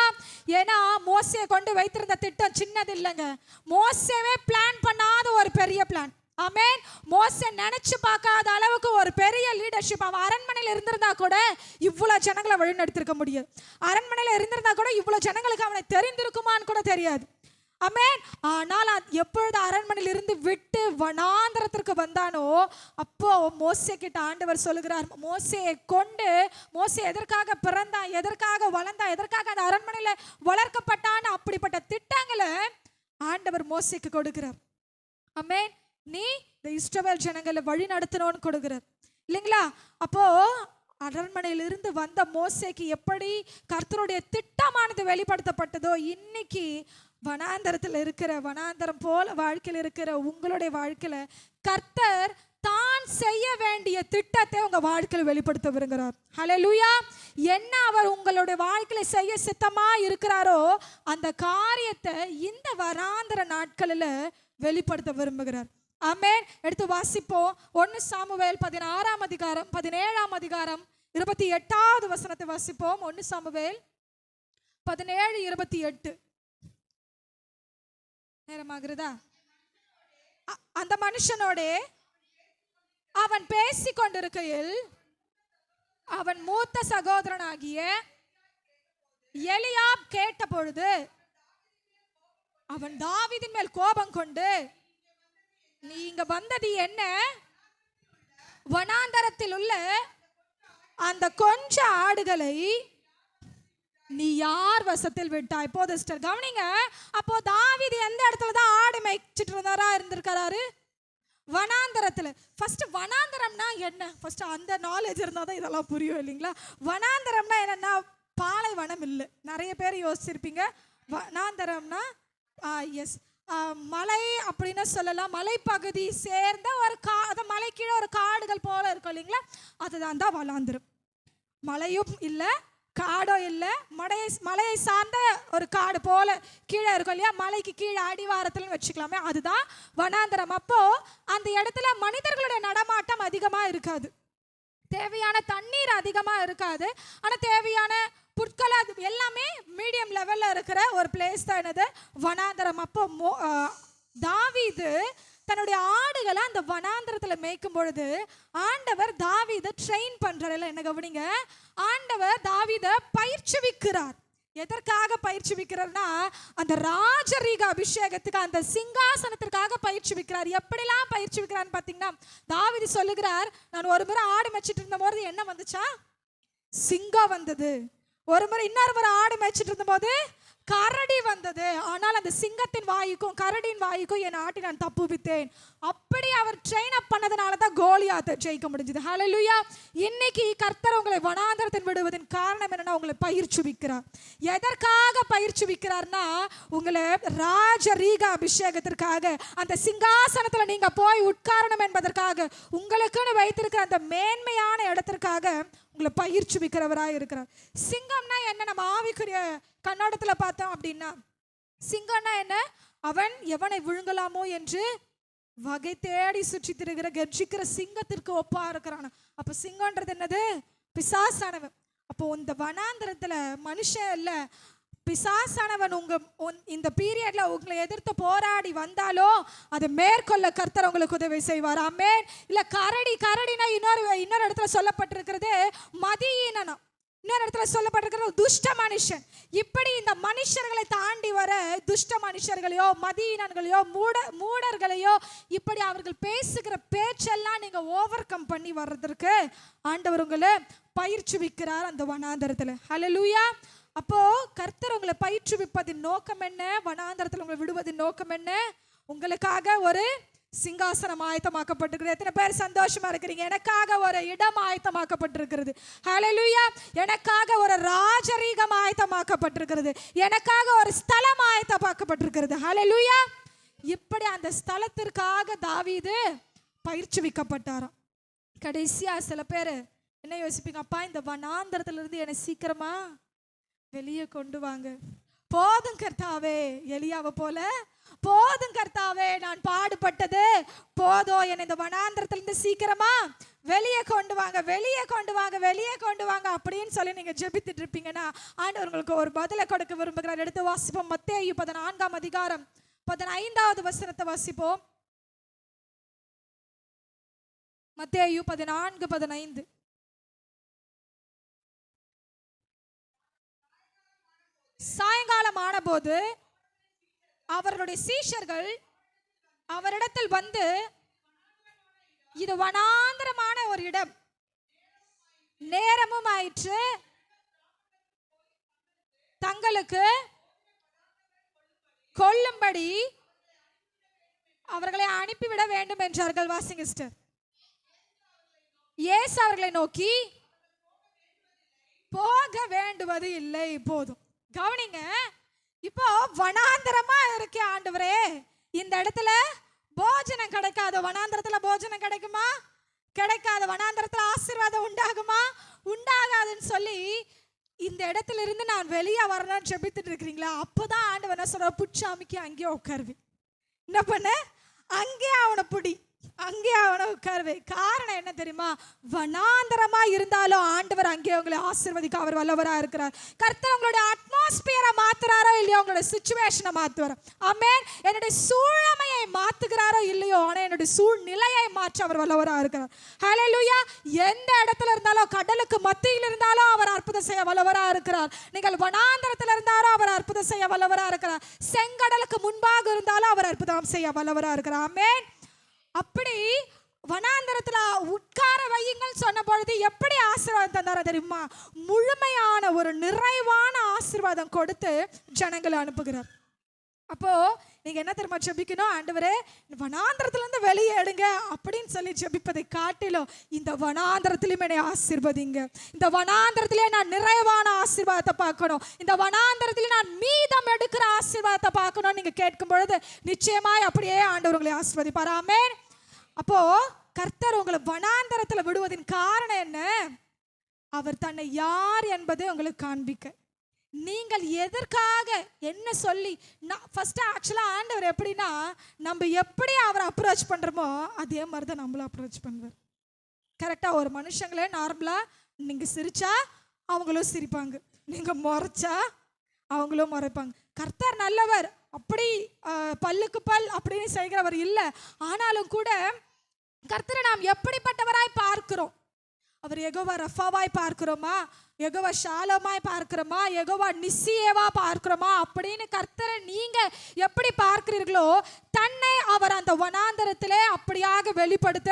ஏன்னா மோசே கொண்டு வைத்திருந்த திட்டம் சின்னது இல்லைங்க, மோசேவே பிளான் பண்ணாத ஒரு பெரிய பிளான். ஆமென். மோசே நினைச்சு பார்க்காத அளவுக்கு ஒரு பெரிய லீடர்ஷிப். அவன் அரண்மனையில் இருந்திருந்தா கூட இவ்வளவு ஜனங்களை வழிநடத்திருக்க முடியாது. அரண்மனையில் இருந்திருந்தா கூட இவ்வளவு ஜனங்களுக்கு அவனை தெரிந்திருக்குமான்னு கூட தெரியாது. ஆமென். ஆனால் எப்பொழுது அரண்மனையில் இருந்து விட்டு வனாந்தரத்திற்கு வந்தானோ அப்போ மோசே கிட்ட ஆண்டவர் சொல்லுகிறார், மோசேயை கொண்டு, மோசே எதற்காக பிறந்தான், எதற்காக வளர்ந்தான், எதற்காக அந்த அரண்மனையில வளர்க்கப்பட்டான்னு அப்படிப்பட்ட திட்டங்களை ஆண்டவர் மோசேக்கு கொடுக்கிறார். ஆமென். நீ இந்த இஸ்ரவேல் ஜனங்களை வழி நடத்தணும்னு கொடுக்கிறார் இல்லைங்களா. அப்போ அரண்மனையிலிருந்து வந்த மோசேக்கு எப்படி கர்த்தருடைய திட்டமானது வெளிப்படுத்தப்பட்டதோ, இன்னைக்கு வனாந்தரத்தில் இருக்கிற, வனாந்தரம் போல வாழ்க்கையில் இருக்கிற உங்களுடைய வாழ்க்கையில கர்த்தர் தான் செய்ய வேண்டிய திட்டத்தை உங்க வாழ்க்கையில் வெளிப்படுத்த விரும்புகிறார். ஹல்லேலூயா. என்ன அவர் உங்களுடைய வாழ்க்கையில செய்ய சித்தமா இருக்கிறாரோ அந்த காரியத்தை இந்த வனாந்தர நாட்களில் வெளிப்படுத்த விரும்புகிறார். ஆமென். எடுத்து வாசிப்போம். 1 சாமுவேல் 17 28 வாசிப்போம். 1 சாமுவேல் 17:28. நேரமாகிறதா? அந்த மனுஷனோட அவன் பேசிக் கொண்டிருக்கையில் அவன் மூத்த சகோதரனாகிய எலியாப் கேட்ட பொழுது அவன் தாவீதின் மேல் கோபம் கொண்டு, நீங்க வந்தது என்ன? வனாந்தரத்தில் உள்ள அந்த கொஞ்ச ஆடுகளை நீ யார் வசத்தில் விட்டாய்? இப்போ சிஸ்டர் கவனிங்க. அப்போ தாவீது எந்த இடத்துல தான் ஆடு மேய்ச்சிட்டு இருந்திருக்காரு? வனாந்தரத்துல. ஃபர்ஸ்ட் வனாந்தரம்னா என்ன? ஃபர்ஸ்ட் அந்த நாலேஜ் இருந்தால் தான் இதெல்லாம் புரியும் இல்லைங்களா. வனாந்தரம்னா என்னன்னா பாலைவனம் இல்லை. நிறைய பேர் யோசிச்சிருப்பீங்க வனாந்தரம்னா எஸ் மலை அப்படின்னு சொல்லலாம். மலைப்பகுதி சேர்ந்த ஒரு அது மலை கீழே ஒரு காடுகள் போல இருக்கும் இல்லைங்களா, அதுதான் தான் வனாந்தரம். மலையும் இல்லை, காடோ இல்லை, மலையை சார்ந்த ஒரு காடு போல கீழே இருக்கும் இல்லையா, மலைக்கு கீழே அடிவாரத்தில் வச்சுக்கலாமே, அதுதான் வனாந்தரம். அப்போ அந்த இடத்துல மனிதர்களுடைய நடமாட்டம் அதிகமாக இருக்காது, தேவையான தண்ணீர் அதிகமாக இருக்காது, ஆனால் தேவையான புட்கள் அது எல்லாமே மீடியம் லெவலில் இருக்கிற ஒரு பிளேஸ் தான் என்னது? வனாந்தரம். அப்போ தாவீது தன்னுடைய ஆடுகளை அந்த வனாந்தரத்தில் மேய்க்கும் பொழுது ஆண்டவர் தாவீதை ட்ரெயின் பண்றாரு. என்ன கவனிங்க, ஆண்டவர் தாவீதை பயிற்சிவிக்கிறார். எதற்காக பயிற்சிவிக்கிறார்னா அந்த ராஜரீக அபிஷேகத்துக்கு, அந்த சிங்காசனத்திற்காக பயிற்சிவிக்கிறார். எப்படிலாம் பயிற்சிவிக்கிறான்னு பார்த்தீங்கன்னா, தாவீது சொல்லுகிறார், நான் ஒரு முறை ஆடு மேய்ச்சிட்டு இருந்த போது என்ன வந்துச்சா? சிங்கம் வந்தது. ஒரு முறை இன்னொரு முறை ஆடு மேய்ச்சிட்டு இருந்த போது கரடி வந்தது. ஆனால் அந்த சிங்கத்தின் வாய்க்கும் கரடியின் வாய்க்கும் என் ஆட்டை நான் தப்புவித்தேன். அப்படி அவர் ட்ரெயின் அப் பண்ணதுனால தான் கோலியாத்தை ஜெயிக்க முடிஞ்சது. ஹல்லேலூயா. இன்னைக்கு கர்த்தர் உங்களை வனாந்தரத்தில் விடுவதன் காரணம் என்னன்னா, உங்களை பயிற்சிவிக்கிறார். எதற்காக பயிற்சிவிக்கிறார்னா, உங்களை ராஜரீக அபிஷேகத்திற்காக, அந்த சிங்காசனத்தில் நீங்க போய் உட்காரணும் என்பதற்காக, உங்களுக்குன்னு வைத்திருக்கிற அந்த மேன்மையான இடத்திற்காக உங்களை பயிற்சிவிக்கிறவராக இருக்கிறார். சிங்கம்னா என்ன? நம்ம ஆவிக்குரிய கண்ணோட்டத்தில் பார்த்தோம் அப்படின்னா, சிங்கம்னா என்ன? அவன் எவனை விழுங்கலாமோ என்று வகை தேடி சுற்றி திரிகிற கர்ஜிக்கிற சிங்கத்திற்கு ஒப்பா இருக்கிறான். அப்ப சிங்கம்ன்றது என்னது? பிசாசானவன். அப்போ இந்த வனாந்தரத்துல மனுஷன் இல்ல, பிசாசானவன் இந்த பீரியட்ல உங்களை எதிர்த்து போராடி வந்தாலோ அதை மேற்கொள்ள கர்த்தர் உங்களுக்கு உதவி செய்வார். ஆமென். இல்ல கரடினா இன்னொரு இடத்துல சொல்லப்பட்டிருக்கிறது மதியீனனம், இன்னொரு இடத்துல சொல்லப்பட்டிருக்கிறது துஷ்ட மனுஷன். இப்படி இந்த மனுஷர்களை தாண்டி வர துஷ்ட மனுஷர்களையோ மதியீனர்களையோ மூடர்களையோ இப்படி அவர்கள் பேசுகிற பேச்செல்லாம் நீங்க ஓவர் கம் பண்ணி வர்றதற்கு ஆண்டவர் உங்களை பயிற்சிவிக்கிறார் அந்த வனாந்தரத்துல. ஹல்லேலூயா. அப்போ கர்த்தர் உங்களை பயிற்றுவிப்பதின் நோக்கம் என்ன? வனாந்தரத்தில் உங்களை விடுவதின் நோக்கம் என்ன? உங்களுக்காக ஒரு சிங்காசனம் ஆயத்தமாக்கப்பட்டிருக்கிறது. எத்தனை பேர் சந்தோஷமா இருக்கிறீங்க? எனக்காக ஒரு இடம் ஆயத்தமாக்கப்பட்டிருக்கிறது. ஹல்லேலூயா. எனக்காக ஒரு ராஜரீகம் ஆயத்தமாக்கப்பட்டிருக்கிறது. எனக்காக ஒரு ஸ்தலம் ஆயத்தமாக்கப்பட்டிருக்கிறது. ஹல்லேலூயா. இப்படி அந்த ஸ்தலத்திற்காக தாவீது பயிற்சிவிக்கப்பட்டாராம். கடைசியா சில பேர் என்ன யோசிப்பீங்க? அப்பா, இந்த வனாந்தரத்துல இருந்து என்னை சீக்கிரமா வெளியே கொண்டு வாங்க. போதும் கர்த்தாவே, எலியாவை போல போதும் கர்த்தாவே, நான் பாடுபட்டது போதும், என்னை இந்த வனாந்தரத்திலிருந்து சீக்கிரமா வெளியே கொண்டு வாங்க, வெளியே கொண்டு வாங்க, வெளியே கொண்டு வாங்க அப்படின்னு சொல்லி நீங்க ஜெபித்துட்டு இருப்பீங்கன்னா, ஆண்டவர் உங்களுக்கு ஒரு பதிலை கொடுக்க விரும்புகிறார். எடுத்து வாசிப்போம். மத்தேயு 14ஆம் அதிகாரம் 15வது வசனத்தை வாசிப்போம். மத்தேயு 14:15. சாயங்காலம் ஆனபோது அவர்களுடைய சீஷர்கள் அவரிடத்தில் வந்து, இது வனாந்தரமான ஒரு இடம், நேரமும் ஆயிற்று, தங்களுக்கு கொல்லும்படி அவர்களை அனுப்பிவிட வேண்டும் என்றார்கள். வாசிங்க சிஸ்டர். இயேசு அவர்களை நோக்கி, போக வேண்டுவது இல்லை, போதும். கவனிங்க, இப்போ வனாந்தரமா இருக்கே ஆண்டவரே, இந்த இடத்துல போஜனம் கிடைக்காத, வனாந்தரத்துல போஜனம் கிடைக்குமா? கிடைக்காத. வனாந்தரத்துல ஆசீர்வாதம் உண்டாகுமா? உண்டாகாதுன்னு சொல்லி இந்த இடத்துல இருந்து நான் வெளியே வரணும்னு ஜெபித்துட்டு இருக்கிறீங்களா? அப்போதான் ஆண்டவர் என்ன சொல்ற? புட்சாமிக்கு அங்கேயே உட்காருவி. என்ன பண்ண? அங்கேயே அவனை புடி, அங்கேயே அவனை உட்காருவே. காரணம் என்ன தெரியுமா? வனாந்தரமா இருந்தாலும் ஆண்டவர் அங்கேயே உங்களை ஆசீர்வதிக்க அவர் வல்லவரா இருக்கிறார். கர்த்தர் உங்களுடைய அட்மாஸ்பியரை மாத்துறாரோ இல்லையோ, உங்களுடைய சிச்சுவேஷனை மாத்துவார். ஆமென். என்னுடைய சூழ்நிலையை மாத்துகிறாரோ இல்லையோ, ஆனா என்னுடைய சூழ்நிலையை மாற்ற அவர் வல்லவரா இருக்கிறார். ஹல்லேலூயா. எந்த இடத்துல இருந்தாலும், கடலுக்கு மத்தியில் இருந்தாலும் அவர் அற்புதம் செய்ய வல்லவரா இருக்கிறார். நீங்கள் வனாந்தரத்தில் இருந்தாலும் அவர் அற்புதம் செய்ய வல்லவரா இருக்கிறார். செங்கடலுக்கு முன்பாக இருந்தாலும் அவர் அற்புதம் செய்ய வல்லவரா இருக்கிறார். ஆமென். அப்படி வனாந்தரத்துல உட்கார வையுங்கள் சொன்ன பொழுது எப்படி ஆசீர்வாதம் தந்தாரோ தெரியுமா? முழுமையான ஒரு நிறைவான ஆசீர்வாதம் கொடுத்து ஜனங்களை அனுப்புகிறார். அப்போ நீங்க என்ன தெரியுமா ஜெபிக்கணும்? ஆண்டவரே, வனாந்தரத்துல இருந்து வெளியே எடுங்க அப்படின்னு சொல்லி ஜெபிப்பதை காட்டிலும், இந்த வனாந்தரத்திலும் என்னை ஆசீர்வதிங்க, இந்த வனாந்தரத்திலே நான் நிறைவான ஆசீர்வாதத்தை பார்க்கணும், இந்த வனாந்தரத்திலே நான் மீதம் எடுக்கிற ஆசீர்வாதத்தை பார்க்கணும் நீங்க கேட்கும் பொழுது நிச்சயமாய் அப்படியே ஆண்டவர் உங்களை ஆசீர்வதிப்பார். ஆமென். அப்போ கர்த்தர் உங்களை வனாந்தரத்துல விடுவதின் காரணம் என்ன? அவர் தன்னை யார் என்பதை உங்களுக்கு காண்பிக்க. நீங்கள் எதற்காக என்ன சொல்லி, ஃபர்ஸ்ட் ஆக்சுவலா ஆண்டவர் எப்படின்னா, நம்ம எப்படி அவரை அப்ரோச் பண்றோமோ அதே மாதிரி தான் நம்மளும் அப்ரோச் பண்ணுவார். கரெக்டா? ஒரு மனுஷங்களே நார்மலா நீங்க சிரிச்சா அவங்களும் சிரிப்பாங்க, நீங்க முறைச்சா அவங்களும் முறைப்பாங்க. கர்த்தர் நல்லவர், அப்படி பல்லுக்கு பல் அப்படின்னு செய்கிறவர் இல்லை. ஆனாலும் கூட கர்த்தரை நாம் எப்படிப்பட்டவராய் பார்க்கிறோம், அவர் யெகோவா ரஃபாவாய் பார்க்கிறோமா, யெகோவா ஷாலோமாய் பார்க்கிறோமா, யெகோவா நிஸ்ஸியேவா பார்க்கிறோமா அப்படின்னு கர்த்தரை நீங்க எப்படி பார்க்கிறீர்களோ தன்னை அவர் அந்த வனாந்தரத்திலே அப்படியாக வெளிப்படுத்த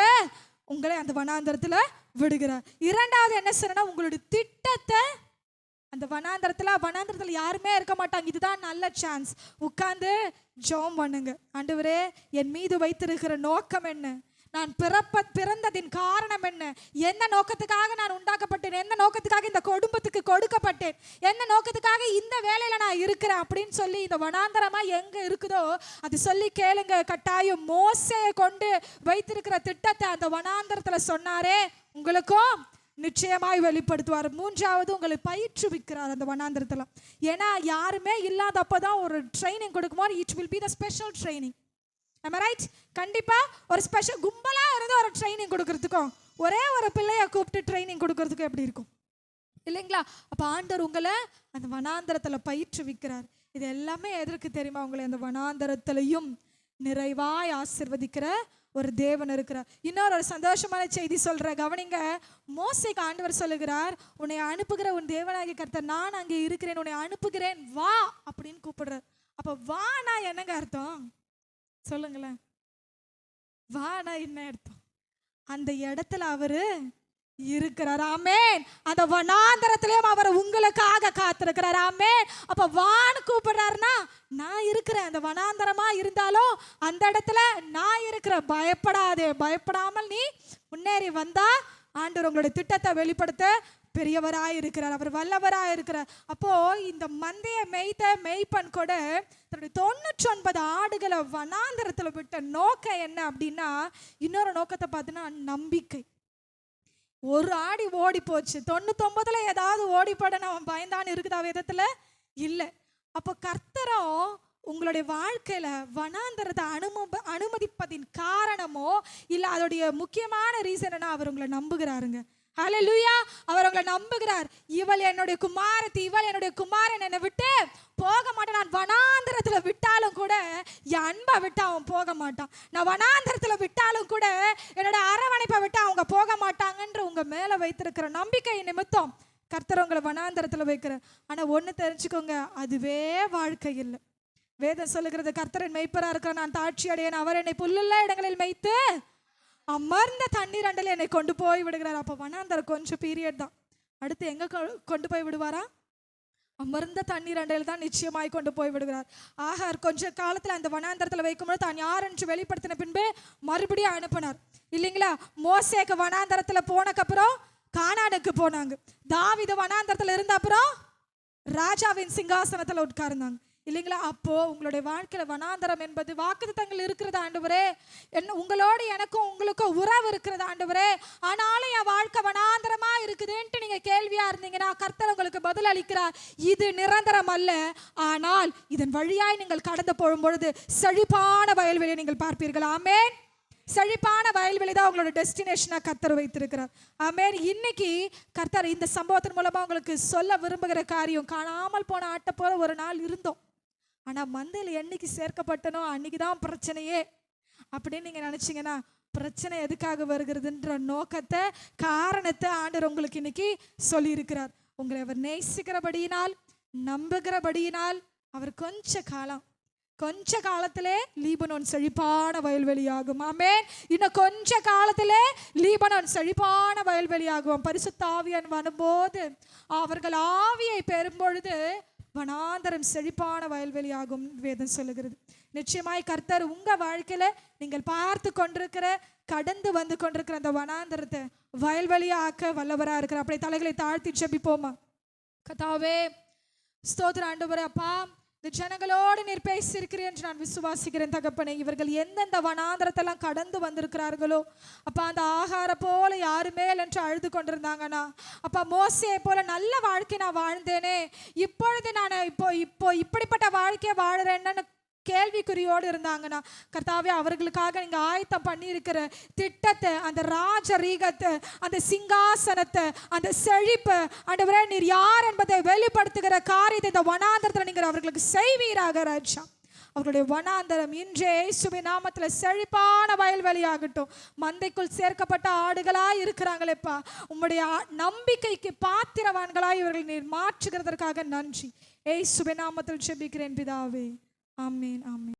உங்களை அந்த வனாந்தரத்துல விடுகிறார். இரண்டாவது என்ன சொன்னா, உங்களுடைய திட்டத்தை அந்த வனாந்தரத்துல யாருமே இருக்க மாட்டாங்க. இதுதான் நல்ல சான்ஸ். உட்கார்ந்து ஜெபம் பண்ணுங்க. ஆண்டவரே, என் மீது வைத்திருக்கிற நோக்கம் என்ன, நான் பிறந்ததின் காரணம் என்ன, எந்த நோக்கத்துக்காக நான் உண்டாக்கப்பட்டேன், எந்த நோக்கத்துக்காக இந்த குடும்பத்துக்கு கொடுக்கப்பட்டேன், எந்த நோக்கத்துக்காக இந்த வேலையில நான் இருக்கிறேன் அப்படின்னு சொல்லி இந்த வனாந்தரமா எங்க இருக்குதோ அது சொல்லி கேளுங்க. கட்டாயம் மோசேயை கொண்டு வைத்திருக்கிற திட்டத்தை அந்த வனாந்தரத்துல சொன்னாரே, உங்களுக்கும் நிச்சயமாய் வெளிப்படுத்துவார். மூன்றாவது, உங்களை பயிற்றுவிக்கிறார் அந்த வனாந்தரத்துல. ஏன்னா யாருமே இல்லாதப்பதான் ஒரு ட்ரைனிங் கொடுக்கும்போது it will be the special training. am I right? கண்டிப்பா ஒரு ஸ்பெஷல் கும்பலா இருந்து ஒரு ட்ரைனிங் கொடுக்கறதுக்கும் ஒரே ஒரு பிள்ளைய கூப்பிட்டு ட்ரைனிங் கொடுக்கறதுக்கும் எப்படி இருக்கும் இல்லைங்களா? அப்ப ஆண்டவர் உங்களை அந்த வனாந்தரத்துல பயிற்றுவிக்கிறார். இது எல்லாமே எதற்கு தெரியுமா? உங்களை அந்த வனாந்தரத்திலையும் நிறைவாய் ஆசீர்வதிக்கிற ஒரு தேவன் இருக்கிறார். இன்னொரு சந்தோஷமான செய்தி சொல்ற கவனிங்க. மோசேக்கு ஆண்டவர் சொல்லுகிறார், உன்னை அனுப்புகிற உன் தேவனாகிய கர்த்தர் நான் அங்கே இருக்கிறேன், உன்னை அனுப்புகிறேன், வா அப்படின்னு கூப்பிடுறார். அப்ப வானா என்னங்க அர்த்தம் சொல்லுங்களேன்? வானா என்ன அர்த்தம்? அந்த இடத்துல அவரு இருக்கிறார். ஆமென். அந்த வனாந்தரத்திலேயும் அவர் உங்களுக்காக காத்திருக்கிறார். ஆமென். அப்ப வான்னு கூப்பிடுறாருன்னா நான் இருக்கிறேன். அந்த வனாந்தரமா இருந்தாலும் அந்த இடத்துல நான் இருக்கிறேன். பயப்படாதே. பயப்படாமல் நீ முன்னேறி வந்தா ஆண்டவர் உங்களுடைய திட்டத்தை வெளிப்படுத்த பெரியவராய் இருக்கிறார். அவர் வல்லவராய் இருக்கிறார். அப்போ இந்த மந்தைய மெய்ப்பன் கூட தன்னுடைய 99 ஆடுகளை வனாந்தரத்துல விட்ட நோக்கம் என்ன அப்படின்னா, இன்னொரு நோக்கத்தை பார்த்தீங்கன்னா நம்பிக்கை. ஒரு ஆடி ஓடி போச்சு, 99ல ஏதாவது ஓடி போடணும் அவன் பயந்தான்னு இருக்குதா விதத்துல இல்லை. அப்போ கர்த்தரும் உங்களுடைய வாழ்க்கையில வனாந்தரத்தை அனுமதிப்பதின் காரணமோ இல்லை அதோடைய முக்கியமான ரீசன் என்ன, அவர் உங்களை நம்புகிறாருங்க. ஹல்லேலூயா. அவர் உங்களை நம்புகிறார். இவள் என்னுடைய குமாரத்தி, இவள் என்னுடைய குமாரன், என்னை விட்டு போக மாட்டான். நான் வனாந்தரத்துல விட்டாலும் கூட என் அன்பை விட்டு அவன் போக மாட்டான். நான் வனாந்தரத்துல விட்டாலும் கூட என்னோட அரவணைப்பை விட்டு அவங்க போக மாட்டாங்கன்ற உங்க மேல வைத்திருக்கிற நம்பிக்கை நிமித்தம் கர்த்தர் உங்களை வனாந்தரத்துல வைக்கிற. ஆனா ஒண்ணு தெரிஞ்சுக்கோங்க, அதுவே வாழ்க்கை இல்லை. வேதம் சொல்லுகிறது, கர்த்தரின் மெய்ப்பரா இருக்கிற நான் தாட்சி அடையேன், அவர் என்னை புல்லுள்ள இடங்களில் மேய்த்து அமர்ந்த தண்ணீர் அண்டல என்னை கொண்டு போய் விடுகிறார். அப்போ வனாந்தரம் கொஞ்சம் பீரியட் தான். அடுத்து எங்க கொண்டு போய் விடுவாரா? அமர்ந்த தண்ணீர் அண்டையில் தான் நிச்சயமாய் கொண்டு போய் விடுகிறார். ஆகார் கொஞ்ச காலத்துல அந்த வனாந்தரத்துல வைக்கும்போது தான் யார் என்று வெளிப்படுத்தின பின்பு மறுபடியும் அனுப்பினார் இல்லைங்களா? மோசேக்கு வனாந்தரத்துல போனக்கப்புறம் கானானுக்கு போனாங்க. தாவீது வனாந்தரத்துல இருந்த அப்புறம் ராஜாவின் சிங்காசனத்துல உட்கார்ந்தாங்க இல்லைங்களா? அப்போ உங்களுடைய வாழ்க்கையில வனாந்தரம் என்பது வாக்குத்தத்தங்கள் இருக்கிறது. ஆண்டவரே, என்ன உங்களோடு எனக்கும் உங்களுக்கும் உறவு இருக்கிறது ஆண்டவரே, ஆனாலும் என் வாழ்க்கை வனாந்தரமா இருக்குதுன்ட்டு நீங்க கேள்வியா இருந்தீங்கன்னா கர்த்தர் உங்களுக்கு பதில் அளிக்கிறார். இது நிரந்தரம் அல்ல, ஆனால் இதன் வழியாய் நீங்கள் கடந்து போகும்பொழுது செழிப்பான வயல்வெளியை நீங்கள் பார்ப்பீர்கள். ஆமென். செழிப்பான வயல்வெளி தான் உங்களோட டெஸ்டினேஷனா கர்த்தர் வைத்திருக்கிறார். ஆமென். இன்னைக்கு கர்த்தர் இந்த சம்பவத்தின் மூலமா உங்களுக்கு சொல்ல விரும்புகிற காரியம், காணாமல் போன ஆட்டை போல ஒரு நாள் இருந்தோம், ஆனா மந்தையில் என்னைக்கு சேர்க்கப்பட்டனோ அன்னைக்கு தான் பிரச்சனையே அப்படின்னு நீங்க நினைச்சீங்கன்னா பிரச்சனை எதுக்காக வருகிறதுன்ற நோக்கத்தை காரணத்தை ஆண்டவர் உங்களுக்கு இன்னைக்கு சொல்லி இருக்கிறார். உங்களை அவர் நேசிக்கிறபடியினால் நம்புகிறபடியினால் அவர் கொஞ்ச காலத்திலே லீபனோன் செழிப்பான வயல்வெளியாகும். ஆமென். இன்னும் கொஞ்ச காலத்திலே லீபனோன் செழிப்பான வயல்வெளியாகும். பரிசுத்த ஆவியான் வரும்போது அவர்கள் ஆவியை பெறும்பொழுது வனாந்தரம் செழிப்பான வயல்வெளியாகும் வேதம் சொல்லுகிறது. நிச்சயமாய் கர்த்தர் உங்க வாழ்க்கையில நீங்கள் பார்த்து கொண்டிருக்கிற கடந்து வந்து கொண்டிருக்கிற அந்த வனாந்தரத்தை வயல்வெளியாக்க வல்லவரா இருக்கிற. அப்படி தலைகளை தாழ்த்தி ஜெபிப்போமா? கர்த்தாவே, ஸ்தோத்திர ஆண்டவரே. அப்பா, இந்த ஜனங்களோடு நீர் பேசியிருக்கிறேன் என்று நான் விசுவாசிக்கிறேன் தகப்பனே. இவர்கள் எந்தெந்த வனாந்தரத்தெல்லாம் கடந்து வந்திருக்கிறார்களோ அப்பா, அந்த ஆகார போல யாருமே என்று அழுது கொண்டிருந்தாங்கண்ணா. அப்பா, மோசேயை போல நல்ல வாழ்க்கை நான் வாழ்ந்தேனே, இப்பொழுது நான் இப்போ இப்படிப்பட்ட வாழ்க்கையை வாழறேன்னு கேள்விக்குறியோடு இருந்தாங்கன்னா கர்த்தாவே, அவர்களுக்காக நீங்க ஆயத்தம் பண்ணி இருக்கிற திட்டத்தை, அந்த ராஜரீகத்தை, அந்த சிங்காசனத்தை, அந்த செழிப்பு ஆண்டவரே நீர் யார் என்பதை வெளிப்படுத்துகிற காரியத்தை இந்த வனாந்தரத்தில் நீங்கள் அவர்களுக்கு செய்வீராக ராஜா. அவருடைய வனாந்தரம் இன்றே இயேசுவின் நாமத்தில் செழிப்பான வயல்வெளியாகட்டும். மந்தைக்குள் சேர்க்கப்பட்ட ஆடுகளாய் இருக்கிறாங்களேப்பா, உம்முடைய நம்பிக்கைக்கு பாத்திரவான்களாய் இவர்கள் நீர் மாற்றுகிறதற்காக நன்றி. இயேசுவின் நாமத்தில் ஜெபிக்கிறேன் பிதாவே. ஆமென், ஆமென்.